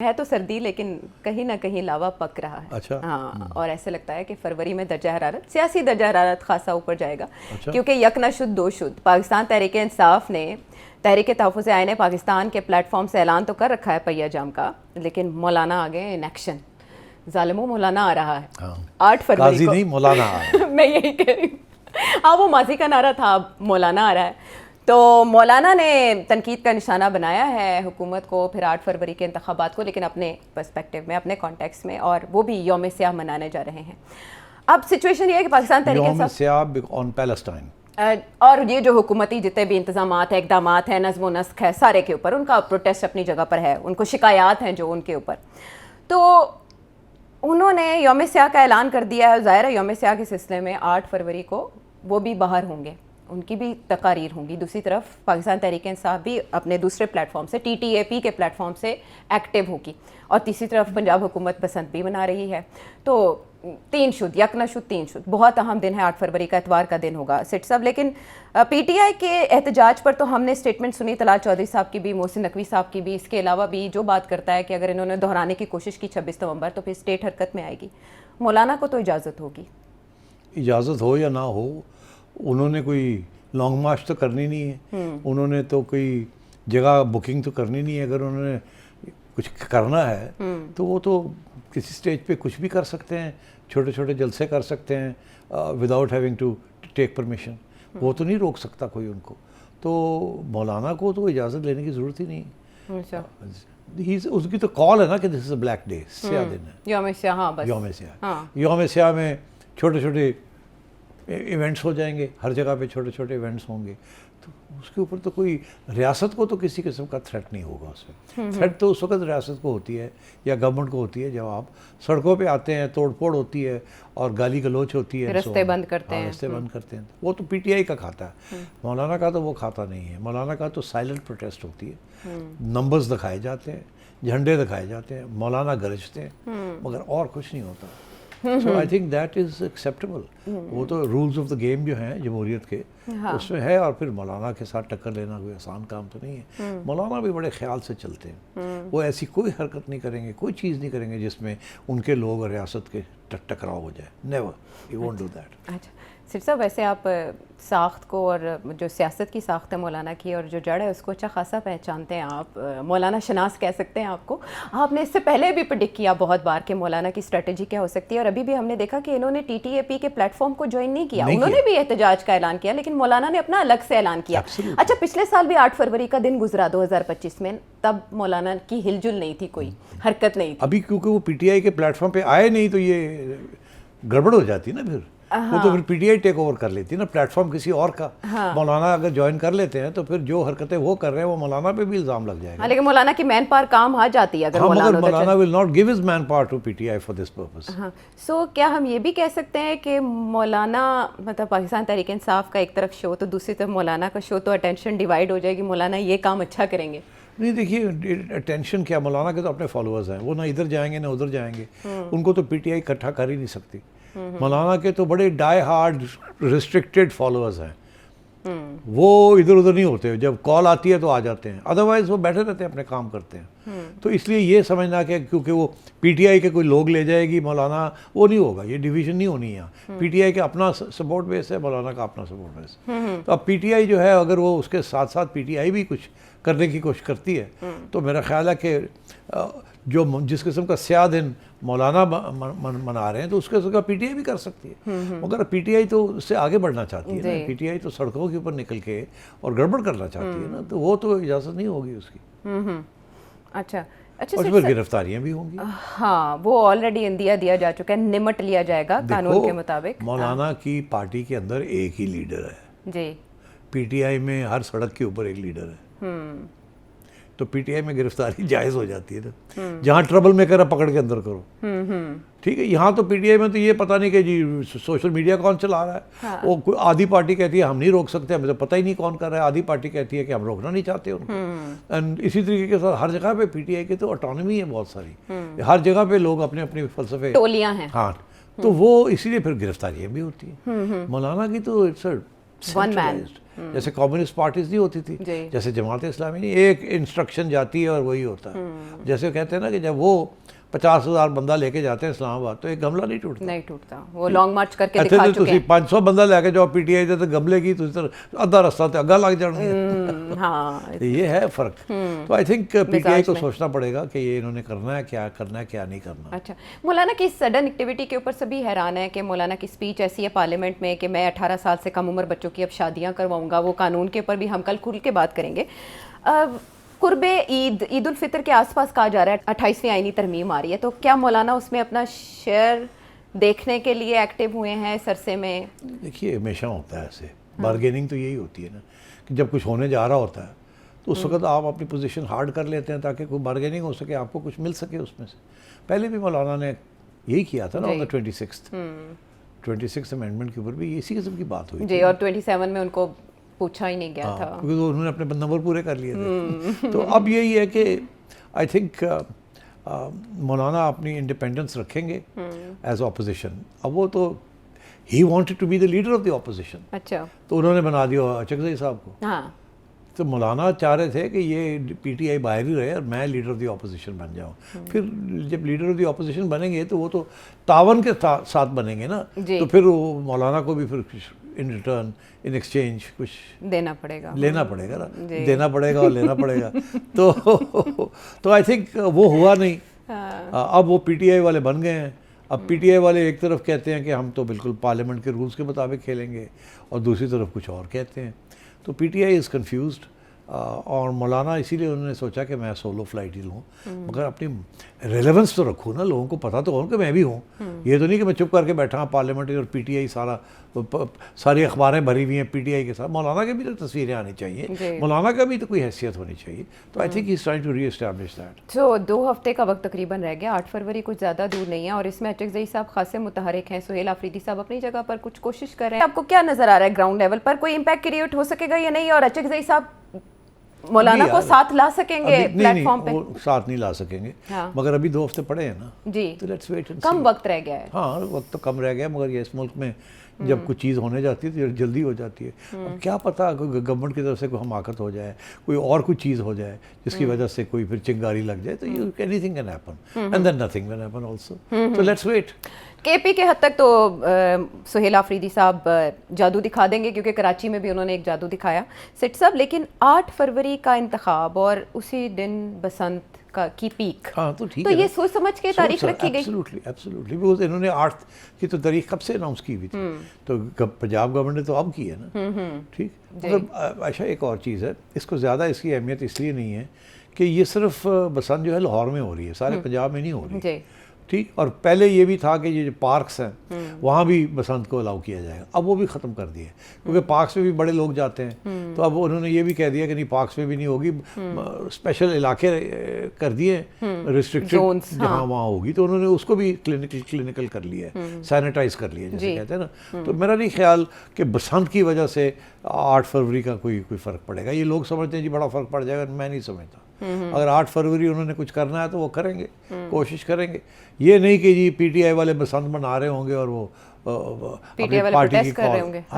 है तो सर्दी, लेकिन कहीं ना कहीं लावा पक रहा है। अच्छा। हाँ, और ऐसे लगता है कि फरवरी में दर्जा हरारत, सियासी दर्जा हरारत खासा ऊपर जाएगा। अच्छा। क्योंकि यक न शुद्ध दो शुद्ध, पाकिस्तान तहरीक इंसाफ ने तहरीक तहफ़्फ़ुज़ आईन पाकिस्तान के प्लेटफॉर्म से ऐलान तो कर रखा है पहिया जाम का, लेकिन मौलाना आ गए इन एक्शन। ज़ालिमो मौलाना आ रहा है। हाँ। 8 फरवरी काजी को नहीं, मौलाना आ रहा है। मैं यही कह रही हूँ। हाँ, वो माजी का नारा था, अब मौलाना आ रहा है। तो मौलाना ने तनकीद का निशाना बनाया है हुकूमत को, फिर 8 फरवरी के इंतखाबात को, लेकिन अपने पर्सपेक्टिव में, अपने कॉन्टेक्स्ट में, और वो भी यौम सियाह मनाने जा रहे हैं। अब सिचुएशन ये है कि पाकिस्तान तहरीक यौम सियाह ऑन पैलेस्टाइन, और ये जो हुकूमती जितने भी इंतजामात है, इकदामात हैं, नज़्म व नस्ख है, सारे के ऊपर उनका प्रोटेस्ट अपनी जगह पर है, उनको शिकायत हैं जो उनके ऊपर। तो उन्होंने यौम सियाह का ऐलान कर दिया है। ज़ाहिर है यौम सियाह के सिलसिले में 8 फरवरी को वो भी बाहर होंगे, उनकी भी तकारीर होंगी। दूसरी तरफ पाकिस्तान तहरीक इंसाफ भी अपने दूसरे प्लेटफॉर्म से, TTAP के प्लेटफॉर्म से एक्टिव होगी, और तीसरी तरफ पंजाब हुकूमत बसंत भी मना रही है। तो 3 शुद्ध, यक न शुद्ध 3 शुद्ध, बहुत अहम दिन है 8 फरवरी का, एतवार का दिन होगा सिट साहब। लेकिन PTI के एहतजाज पर तो हमने स्टेटमेंट सुनी, तलाल चौधरी साहब की भी, मोहसिन नकवी साहब की भी। इसके अलावा भी जो बात करता है कि अगर इन्होंने दोहराने की कोशिश की 26 नवंबर, तो फिर स्टेट हरकत में आएगी। मौलाना को तो इजाज़त होगी, इजाज़त हो या ना हो, उन्होंने कोई लॉन्ग मार्च तो करनी नहीं है, उन्होंने तो कोई जगह बुकिंग तो करनी नहीं है। अगर उन्होंने कुछ करना है तो वो तो किसी स्टेज पे कुछ भी कर सकते हैं, छोटे छोटे जलसे कर सकते हैं without having to take permission. वो तो नहीं रोक सकता कोई उनको। तो मौलाना को तो इजाज़त लेने की ज़रूरत ही नहीं। उसकी तो कॉल है ना कि this is a black day, स्याह दिन है, यौम सियाह। हाँ, बस यौम सियाह। हाँ। यौम सियाह में छोटे छोटे इवेंट्स हो जाएंगे, हर जगह पे छोटे छोटे इवेंट्स होंगे, तो उसके ऊपर तो कोई रियासत को तो किसी किस्म का थ्रेट नहीं होगा उसमें। थ्रेट तो उस वक्त रियासत को होती है या गवर्नमेंट को होती है जब आप सड़कों पे आते हैं, तोड़ फोड़ होती है और गाली गलोच होती है, रास्ते बंद करते हैं। रास्ते बंद करते हैं। वो तो PTI का खाता है, मौलाना का तो वो खाता नहीं है। मौलाना का तो साइलेंट प्रोटेस्ट होती है, नंबर्स दिखाए जाते हैं, झंडे दिखाए जाते हैं, मौलाना गरजते हैं, मगर और कुछ नहीं होता। So I think that is acceptable. वो तो रूल्स ऑफ द गेम जो हैं जमहूरियत के, हाँ। उसमें है। और फिर मौलाना के साथ टक्कर लेना कोई आसान काम तो नहीं है। मौलाना भी बड़े ख्याल से चलते हैं, वो ऐसी कोई हरकत नहीं करेंगे, कोई चीज़ नहीं करेंगे जिसमें उनके लोग और रियासत के टकराव हो जाए। Never, you won't do that. अच्छा सिर साहब, वैसे आप साख्त को और जो सियासत की साख्त है मौलाना की और जो जड़ है उसको अच्छा खासा पहचानते हैं आप, मौलाना शनास कह सकते हैं आपको। आपने इससे पहले भी प्रेडिक्ट किया बहुत बार कि मौलाना की स्ट्रेटजी क्या हो सकती है, और अभी भी हमने देखा कि इन्होंने TTAP के प्लेटफॉर्म को ज्वाइन नहीं किया। उन्होंने भी एहतजाज का ऐलान किया, लेकिन मौलाना ने अपना अलग से ऐलान किया। अच्छा, पिछले साल भी 8 फरवरी का दिन गुजरा 2025 में, तब मौलाना की हिलजुल नहीं थी, कोई हरकत नहीं थी। अभी क्योंकि वो PTI के प्लेटफॉर्म पे आए नहीं तो ये गड़बड़ हो जाती ना, फिर वो तो फिर PTI टेक ओवर कर लेती है ना प्लेटफॉर्म किसी और का। मौलाना अगर ज्वाइन कर लेते हैं तो फिर जो हरकतें वो कर रहे हैं वो मौलाना पे भी इल्जाम लग जाएगा। लेकिन मौलाना की मैन पावर काम आ जाती है अगर मगर मौलाना will not give his man power to PTI for this purpose. So क्या हम ये भी कह सकते हैं कि मौलाना, मतलब पाकिस्तान तहरीक इंसाफ का एक तरफ शो तो दूसरी तरफ मौलाना का शो, तो अटेंशन डिवाइड हो जाएगी, मौलाना ये काम अच्छा करेंगे? नहीं, देखिए अटेंशन क्या, मौलाना के तो अपने फॉलोअर्स हैं, वो ना इधर जाएंगे ना उधर जाएंगे, उनको तो PTI इकट्ठा कर ही नहीं सकती। मौलाना के तो बड़े डाई हार्ड रिस्ट्रिक्टेड फॉलोअर्स हैं, वो इधर उधर नहीं होते, जब कॉल आती है तो आ जाते हैं, अदरवाइज वो बैठे रहते हैं, अपने काम करते हैं। तो इसलिए ये समझना कि क्योंकि वो PTI के कोई लोग ले जाएगी मौलाना, वो नहीं होगा, ये डिवीजन नहीं होनी है। PTI का अपना सपोर्ट बेस है, मौलाना का अपना सपोर्ट बेस। तो अब PTI जो है, अगर वो उसके साथ साथ PTI भी कुछ करने की कोशिश करती है तो मेरा ख्याल है कि जो जिस किस्म का स्याह दिन मौलाना मना रहे हैं तो उसके का PTI भी कर सकती है, मगर PTI तो उससे आगे बढ़ना चाहती है ना। PTI तो सड़कों के ऊपर निकल के और गड़बड़ करना चाहती है ना, तो वो तो इजाज़त नहीं होगी उसकी। अच्छा, और फिर गिरफ्तारियां भी होंगी। हाँ, वो ऑलरेडी इंदिया दिया जा चुका है, निमट लिया जाएगा कानून के मुताबिक। मौलाना की पार्टी के अंदर एक ही लीडर है जी, PTI में हर सड़क के ऊपर एक लीडर है, तो PTI में गिरफ्तारी जायज़ हो जाती है ना। जहाँ ट्रबल मेकर है पकड़ के अंदर करो, ठीक है। यहाँ तो PTI में तो ये पता नहीं कि जी सोशल मीडिया कौन चला रहा है। हाँ। वो कोई आधी पार्टी कहती है हम नहीं रोक सकते, हमें तो पता ही नहीं कौन कर रहा है, आधी पार्टी कहती है कि हम रोकना नहीं चाहते उनको। एंड इसी तरीके के साथ हर जगह पे PTI की तो ऑटोनॉमी है बहुत सारी, हर जगह पे लोग अपने अपने फलसफे, टोलियां हैं। हाँ, तो वो इसीलिए फिर गिरफ्तारियाँ भी होती हैं। मौलाना की तो इट्स वन मैन। जैसे कम्युनिस्ट पार्टीज नहीं होती थी, जी। जैसे जमात इस्लामी नहीं, एक इंस्ट्रक्शन जाती है और वही होता है। जैसे कहते हैं ना कि जब वो 50,000 बंदा लेके जाते हैं इस्लामाबाद तो एक गमला नहीं टूटता। नहीं टूटता, वो लॉन्ग मार्च करके ਇੱਥੇ दिखा ਤੇ चुके ਤੁਸੀਂ हैं। 500 ਬੰਦਾ ਲੈ ਕੇ ਜਾਓ ਪੀਟੀਆਈ ਦੇ ਤੇ ਗਮਲੇ ਕੀ ਤੁਸੀਂ ਤਾਂ ਅੱਧਾ ਰਸਤਾ ਤੇ ਅੱਗਾ ਲੱਗ ਜਾਣਗੇ। हाँ, ये है फ़र्क। तो आई थिंक पीटीआई को में। सोचना पड़ेगा कि ये इन्होंने करना है क्या नहीं करना। अच्छा, मौलाना की सडन एक्टिविटी के ऊपर सभी हैरान है कि मौलाना की स्पीच ऐसी है पार्लियामेंट में कि मैं 18 साल से कम उम्र बच्चों की अब शादियां करवाऊंगा। वो कानून के ऊपर भी हम कल खुल के बात करेंगे। कुर्बे ईद उल फितर के आसपास कहा जा रहा है 28वीं आईनी तरमीम आ रही है, तो क्या मौलाना उसमें अपना शेयर देखने के लिए एक्टिव हुए हैं इस अरसे में? देखिए हमेशा होता है ऐसे, बार्गेनिंग तो यही होती है ना कि जब कुछ होने जा रहा होता है तो उस वक्त आप अपनी पोजीशन हार्ड कर लेते हैं ताकि कोई बार्गेनिंग हो सके, आपको कुछ मिल सके उसमें से। पहले भी मौलाना ने यही किया था ना ऑन द 26th अमेंडमेंट के ऊपर भी इसी किस्म की बात हुई जी, और 27 में उनको पूछा ही नहीं गया था क्योंकि तो उन्होंने अपने नंबर पूरे कर लिए थे। तो अब यही है कि आई थिंक मौलाना अपनी इंडिपेंडेंस रखेंगे एज ऑपोजिशन। अब वो तो he wanted to be the leader of the opposition, अच्छा, तो उन्होंने बना दिया अचकज़ई साहब को। हाँ, तो मौलाना चाह रहे थे कि ये पीटीआई बाहर ही रहे और मैं लीडर ऑफ द ऑपोजिशन बन जाऊं। फिर जब लीडर ऑफ द ऑपोजिशन बनेंगे तो वो तो तावन के साथ बनेंगे ना, जी। तो फिर वो मौलाना को भी फिर इन रिटर्न इन एक्सचेंज कुछ देना पड़ेगा, लेना पड़ेगा ना, जी। देना पड़ेगा और लेना पड़ेगा। तो आई थिंक वो हुआ नहीं। अब वो पीटीआई वाले बन गए हैं। अब पीटीआई वाले एक तरफ कहते हैं कि हम तो बिल्कुल पार्लियामेंट के रूल्स के मुताबिक खेलेंगे और दूसरी तरफ कुछ और कहते हैं। तो पीटीआई इज़ कन्फ्यूज्ड और मौलाना इसीलिए उन्होंने सोचा कि मैं सोलो फ्लाइट ही लूँ, मगर अपनी रेलेवेंस तो रखूँ ना, लोगों को पता तो हो कि मैं भी हूँ। ये तो नहीं कि मैं चुप करके बैठा हूँ पार्लियामेंट और पीटीआई सारी अखबारें भरी हुई हैं पीटीआई के साथ। मौलाना की भी तो तस्वीरें आनी चाहिए, मौलाना का भी तो कोई हैसियत होनी चाहिए। तो I think he is trying to reestablish that. तो 2 हफ्ते का वक्त तकरीबन रह गया, 8 फरवरी कुछ ज़्यादा दूर नहीं है और इसमें अचकज़ई साहब खासे मुतहरिक हैं, सुहेल आफरीदी साहब अपनी जगह पर कुछ कोशिश कर रहे हैं। आपको क्या नज़र आ रहा है ग्राउंड लेवल पर, कोई इम्पैक्ट क्रिएट हो सकेगा या नहीं, और अचकज़ई साहब मौलाना को साथ ला सकेंगे प्लेटफॉर्म पे? वो साथ नहीं ला सकेंगे, हाँ। मगर अभी 2 हफ्ते पड़े हैं ना जी, तो लेट्स वेट एंड कम वक्त रह गया है। हाँ वक्त तो कम रह गया, मगर ये इस मुल्क में जब कुछ चीज़ होने जाती है तो जल्दी हो जाती है। अब क्या पता गवर्नमेंट की तरफ से कोई हमाकत हो जाए, कोई और कुछ चीज़ हो जाए जिसकी वजह से कोई फिर चिंगारी लग जाए, तो you anything can happen and then nothing can happen also. तो लेट्स वेट। केपी के हद तक तो सुहेल आफरीदी साहब जादू दिखा देंगे, क्योंकि कराची में भी उन्होंने एक जादू दिखाया सिट साहब, लेकिन 8 फरवरी का इंतखाब और उसी दिन बसंत का की पीक, हाँ तो ठीक तो है, ये सोच समझ के तारीख रखी गई। एब्सोल्युटली बिकॉज इन्होंने 8 की तो तारीख कब से अनाउंस की हुई थी, तो पंजाब गवर्नमेंट ने तो अब की है ना। ठीक, मतलब अच्छा एक और चीज़ है, इसको ज़्यादा इसकी अहमियत इसलिए नहीं है कि ये सिर्फ बसंत जो है लाहौर में हो रही है, सारे पंजाब में नहीं हो रही। जी, ठीक, और पहले ये भी था कि ये जो पार्क्स हैं वहाँ भी बसंत को अलाउ किया जाएगा, अब वो भी ख़त्म कर दिए क्योंकि पार्क्स में भी बड़े लोग जाते हैं। तो अब उन्होंने ये भी कह दिया कि नहीं पार्क्स में भी नहीं होगी, स्पेशल इलाके कर दिए रिस्ट्रिक्टेड जहाँ वहाँ होगी, तो उन्होंने उसको भी क्लिनिकल कर लिया है, सैनिटाइज कर लिया जैसे कहते हैं ना। तो मेरा नहीं ख्याल कि बसंत की वजह से 8 फरवरी का कोई फ़र्क पड़ेगा। ये लोग समझते हैं जी बड़ा फ़र्क पड़ जाएगा, मैं नहीं समझता। अगर 8 फरवरी उन्होंने कुछ करना है तो वो करेंगे, कोशिश करेंगे। ये नहीं कि जी पीटीआई वाले बसंत मना रहे होंगे और वो पीटीआई वाले पार्टी की प्रोटेस्ट कर रहे होंगे। हाँ